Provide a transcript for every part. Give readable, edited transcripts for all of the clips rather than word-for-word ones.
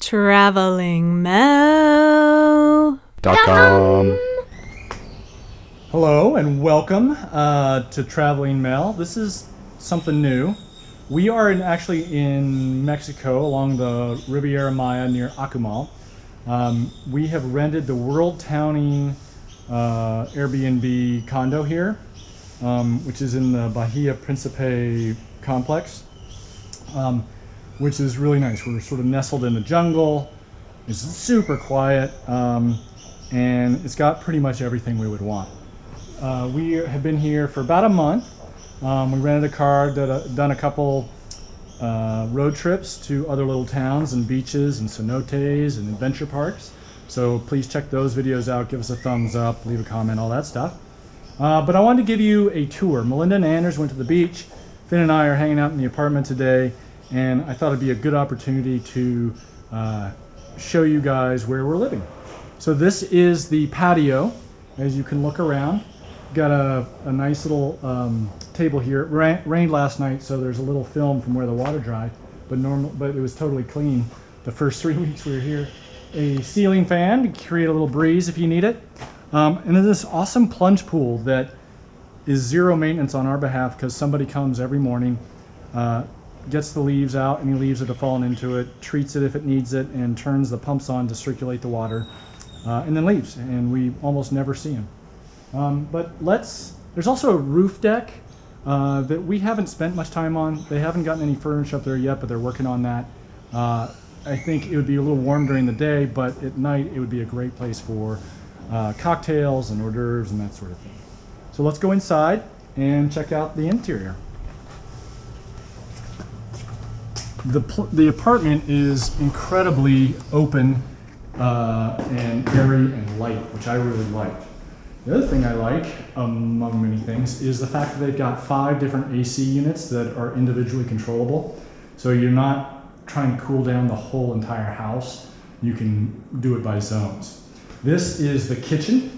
TravelingMel.com. Hello and welcome to TravelingMel. This is something new. We are actually in Mexico along the Riviera Maya near Akumal. We have rented the WorldTowning's AirBnB condo here, which is in the Bahia Principe complex, which is really nice. We're sort of nestled in the jungle. It's super quiet, and it's got pretty much everything we would want. We have been here for about a month. We rented a car, done a couple road trips to other little towns and beaches and cenotes and adventure parks. So please check those videos out, give us a thumbs up, leave a comment, all that stuff. But I wanted to give you a tour. Melinda and Anders went to the beach. Finn and I are hanging out in the apartment today, and I thought it'd be a good opportunity to show you guys where we're living. So this is the patio. As you can look around, got a nice little table here. It rained last night, so there's a little film from where the water dried, but it was totally clean the first 3 weeks we were here. A ceiling fan to create a little breeze if you need it. And then this awesome plunge pool that is zero maintenance on our behalf because somebody comes every morning, gets the leaves out, any leaves that have fallen into it, treats it if it needs it, and turns the pumps on to circulate the water, and then leaves. And we almost never see them. There's also a roof deck that we haven't spent much time on. They haven't gotten any furniture up there yet, but they're working on that. I think it would be a little warm during the day, but at night it would be a great place for cocktails and hors d'oeuvres and that sort of thing. So let's go inside and check out the interior. The apartment is incredibly open and airy and light, which I really like. The other thing I like, among many things, is the fact that they've got 5 different AC units that are individually controllable. So you're not trying to cool down the whole entire house. You can do it by zones. This is the kitchen,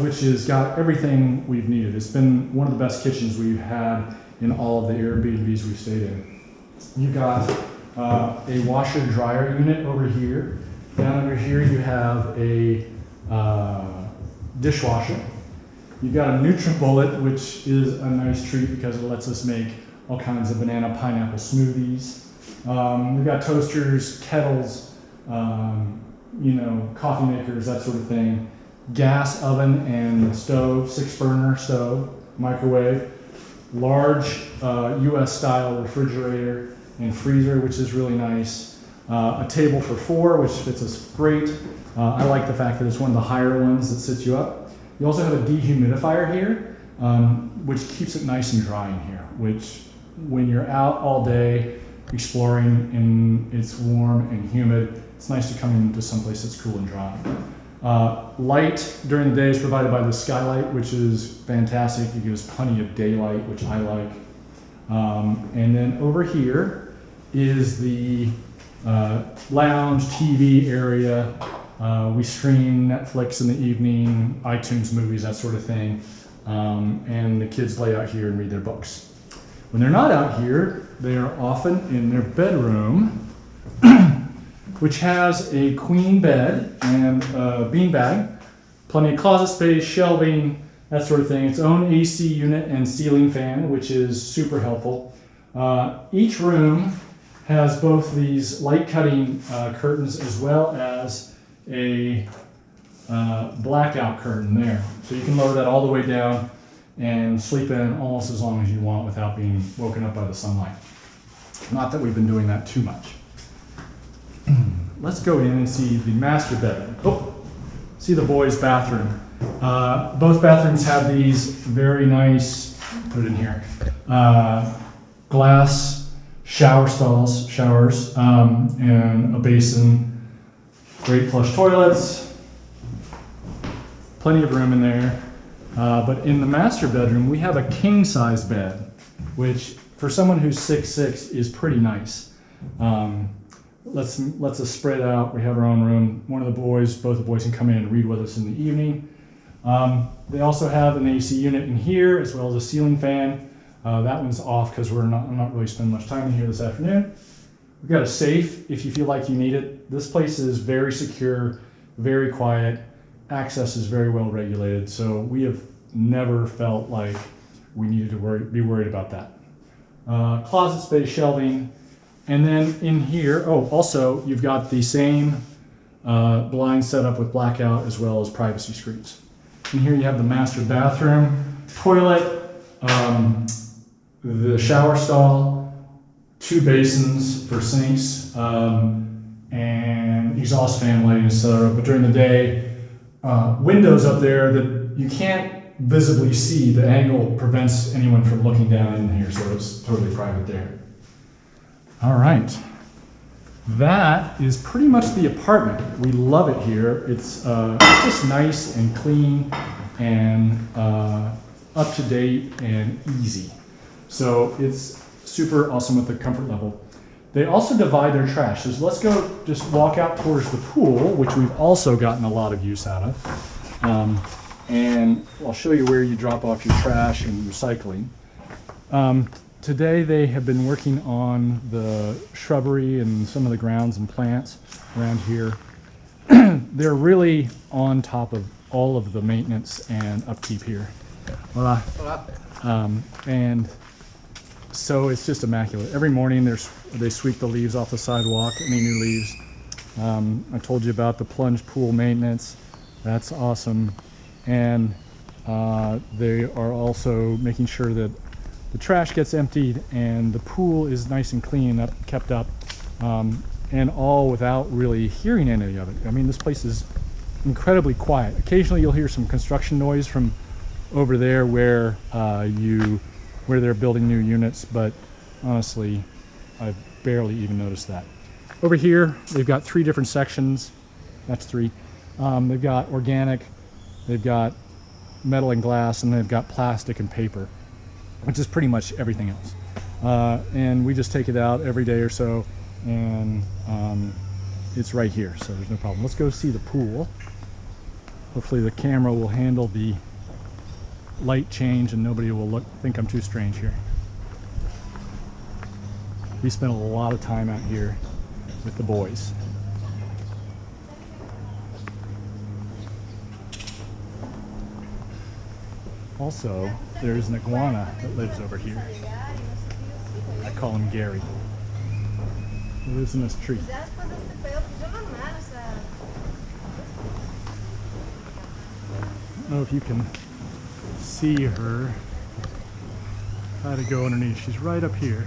which has got everything we've needed. It's been one of the best kitchens we've had in all of the Airbnbs we've stayed in. You've got a washer dryer unit over here. Down under here you have a dishwasher. You've got a NutriBullet, which is a nice treat because it lets us make all kinds of banana pineapple smoothies. We've got toasters, kettles, coffee makers, that sort of thing. Gas oven and stove, 6-burner stove, microwave. Large US style refrigerator and freezer, which is really nice. A table for 4, which fits us great. I like the fact that it's one of the higher ones that sits you up. You also have a dehumidifier here, which keeps it nice and dry in here, which when you're out all day exploring and it's warm and humid, it's nice to come into someplace that's cool and dry. Light during the day is provided by the skylight, which is fantastic. It gives plenty of daylight, which I like. And then over here is the lounge TV area. We stream Netflix in the evening, iTunes movies, that sort of thing. And the kids lay out here and read their books. When they're not out here, they are often in their bedroom, which has a queen bed and a beanbag, plenty of closet space, shelving, that sort of thing. Its own AC unit and ceiling fan, which is super helpful. Each room has both these light cutting curtains as well as a blackout curtain there. So you can lower that all the way down and sleep in almost as long as you want without being woken up by the sunlight. Not that we've been doing that too much. Let's go in and see the master bedroom. Oh, see the boys' bathroom. Both bathrooms have these very nice, put it in here, glass showers, and a basin, great flush toilets, plenty of room in there. But in the master bedroom, we have a king-size bed, which for someone who's 6'6" is pretty nice. Lets us spread out. We have our own room. Both the boys can come in and read with us in the evening. They also have an AC unit in here as well as a ceiling fan. That one's off because I'm not really spending much time in here this afternoon. We've got a safe if you feel like you need it. This place is very secure, very quiet. Access is very well regulated, so we have never felt like we needed to be worried about that. Closet space, shelving, and then in here, oh, also you've got the same blind setup with blackout as well as privacy screens. And here you have the master bathroom, toilet, the shower stall, 2 basins for sinks, and exhaust fan lighting, etc. But during the day, windows up there that you can't visibly see. The angle prevents anyone from looking down in here, so it's totally private there. All right. That is pretty much the apartment. We love it here. It's just nice and clean and up to date and easy. So it's super awesome with the comfort level. They also divide their trash. So let's go just walk out towards the pool, which we've also gotten a lot of use out of. And I'll show you where you drop off your trash and recycling. Today they have been working on the shrubbery and some of the grounds and plants around here. They're really on top of all of the maintenance and upkeep here. Hola. And so it's just immaculate. Every morning they sweep the leaves off the sidewalk, any new leaves. I told you about the plunge pool maintenance. That's awesome. And they are also making sure that the trash gets emptied and the pool is nice and clean, kept up, and all without really hearing any of it. I mean, this place is incredibly quiet. Occasionally you'll hear some construction noise from over there where they're building new units, but honestly, I've barely even noticed that. Over here, they've got 3 different sections. That's 3. They've got organic, they've got metal and glass, and they've got plastic and paper, which is pretty much everything else. And we just take it out every day or so, and it's right here, so there's no problem. Let's go see the pool. Hopefully the camera will handle the light change and nobody will think I'm too strange here. We spent a lot of time out here with the boys. Also, there's an iguana that lives over here. I call him Gary. He lives in this tree. I don't know if you can see her. Try to go underneath. She's right up here.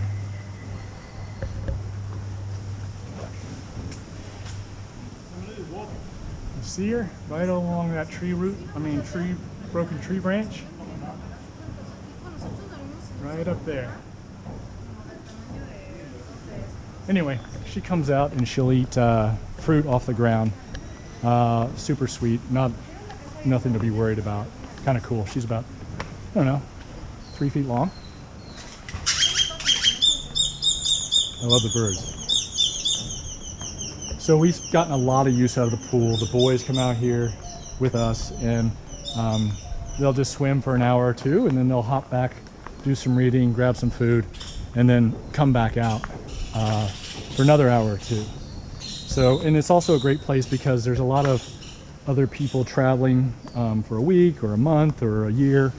You see her? Right along that tree root, broken tree branch. Right up there. Anyway, she comes out and she'll eat fruit off the ground. Super sweet, nothing to be worried about. Kind of cool. She's about, I don't know, 3 feet long. I love the birds. So we've gotten a lot of use out of the pool. The boys come out here with us and they'll just swim for an hour or 2 and then they'll hop back, do some reading, grab some food, and then come back out for another hour or 2. So, and it's also a great place because there's a lot of other people traveling for a week or a month or a year,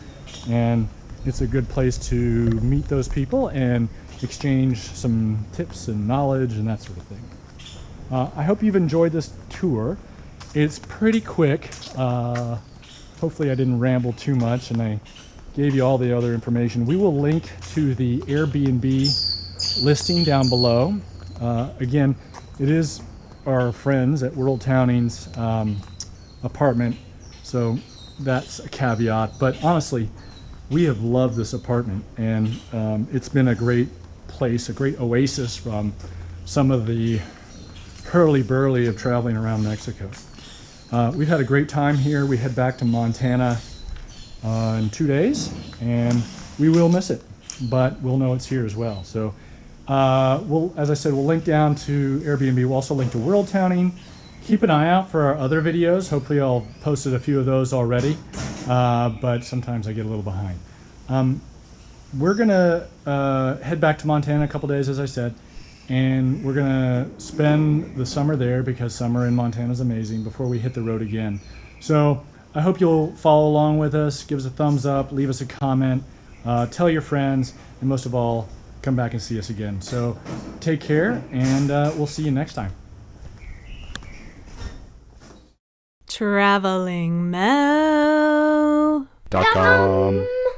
and it's a good place to meet those people and exchange some tips and knowledge and that sort of thing. I hope you've enjoyed this tour. It's pretty quick. Hopefully I didn't ramble too much and I gave you all the other information. We will link to the Airbnb listing down below. Again, it is our friends at WorldTowning's apartment, so that's a caveat. But honestly, we have loved this apartment, and it's been a great place, a great oasis from some of the hurly-burly of traveling around Mexico. We've had a great time here. We head back to Montana in 2 days, and we will miss it, but we'll know it's here as well. So as I said, we'll link down to Airbnb. We'll also link to WorldTowning. Keep an eye out for our other videos. Hopefully I'll posted a few of those already, but sometimes I get a little behind. We're gonna head back to Montana in a couple days, as I said, and we're gonna spend the summer there because summer in Montana is amazing before we hit the road again. So I hope you'll follow along with us, give us a thumbs up, leave us a comment, tell your friends, and most of all, come back and see us again. So take care, and we'll see you next time. TravelingMel.com